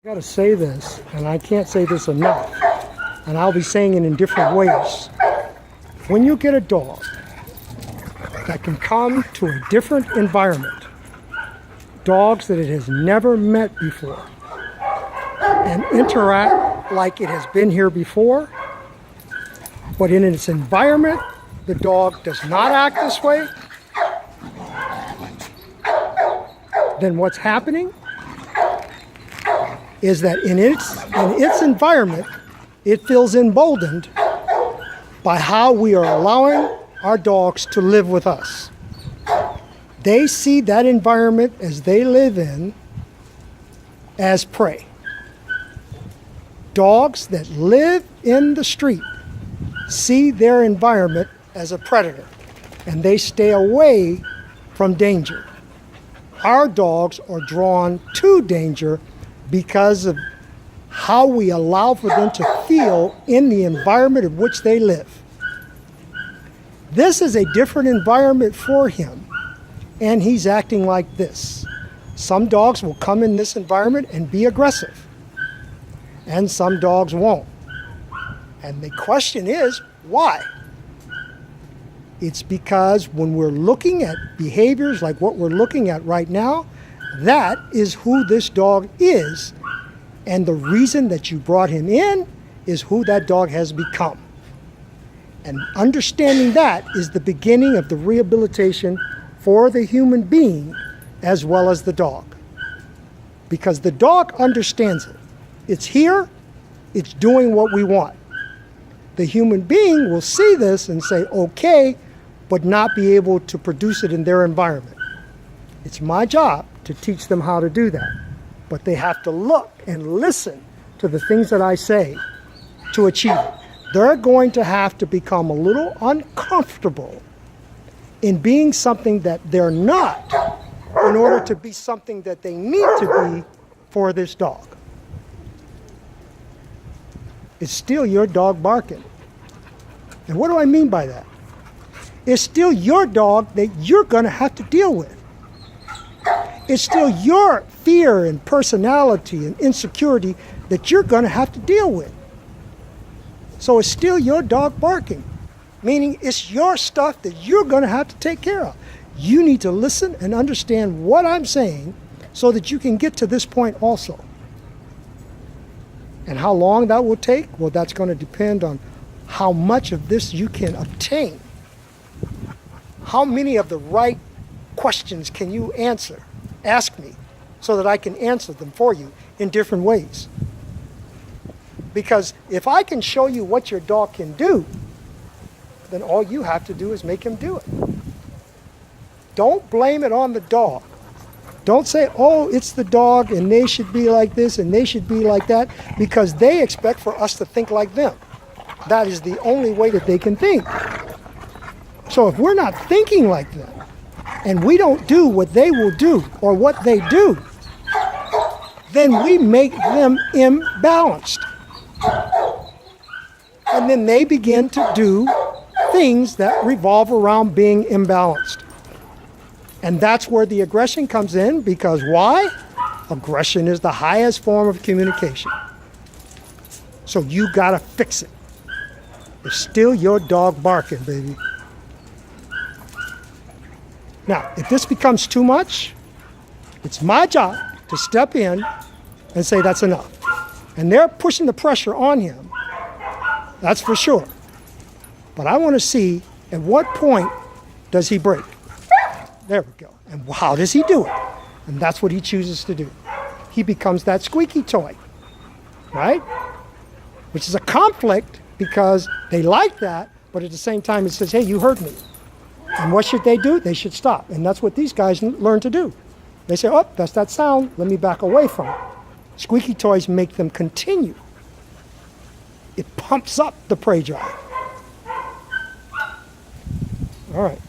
I gotta say this, and I can't say this enough, and I'll be saying it in different ways. When you get a dog that can come to a different environment, dogs that it has never met before, and interact like it has been here before, but in its environment, the dog does not act this way, then what's happening is that in its environment, it feels emboldened by how we are allowing our dogs to live with us. They see that environment as they live in as prey. Dogs that live in the street see their environment as a predator, and they stay away from danger. Our dogs are drawn to danger because of how we allow for them to feel in the environment in which they live. This is a different environment for him, and he's acting like this. Some dogs will come in this environment and be aggressive, and some dogs won't. And the question is, why? It's because when we're looking at behaviors like what we're looking at right now, that is who this dog is. And the reason that you brought him in is who that dog has become. And understanding that is the beginning of the rehabilitation for the human being as well as the dog. Because the dog understands it. It's here, it's doing what we want. The human being will see this and say, okay, but not be able to produce it in their environment. It's my job to teach them how to do that. But they have to look and listen to the things that I say to achieve it. They're going to have to become a little uncomfortable in being something that they're not in order to be something that they need to be for this dog. It's still your dog barking. And what do I mean by that? It's still your dog that you're going to have to deal with. It's still your fear and personality and insecurity that you're going to have to deal with. So it's still your dog barking, meaning it's your stuff that you're going to have to take care of. You need to listen and understand what I'm saying so that you can get to this point also. And how long that will take? Well, that's going to depend on how much of this you can obtain. How many of the right questions can you answer? Ask me so that I can answer them for you in different ways. Because if I can show you what your dog can do, then all you have to do is make him do it. Don't blame it on the dog. Don't say, oh, it's the dog and they should be like this and they should be like that, because they expect for us to think like them. That is the only way that they can think. So if we're not thinking like them, and we don't do what they will do or what they do, then we make them imbalanced. And then they begin to do things that revolve around being imbalanced. And that's where the aggression comes in, because why? Aggression is the highest form of communication. So you gotta fix it. It's still your dog barking, baby. Now, if this becomes too much, it's my job to step in and say that's enough. And they're pushing the pressure on him, that's for sure. But I want to see at what point does he break. There we go. And how does he do it? And that's what he chooses to do. He becomes that squeaky toy, right? Which is a conflict because they like that, but at the same time it says, hey, you hurt me. And what should they do? They should stop. And that's what these guys learn to do. They say, oh, that's that sound. Let me back away from it. Squeaky toys make them continue. It pumps up the prey drive. All right.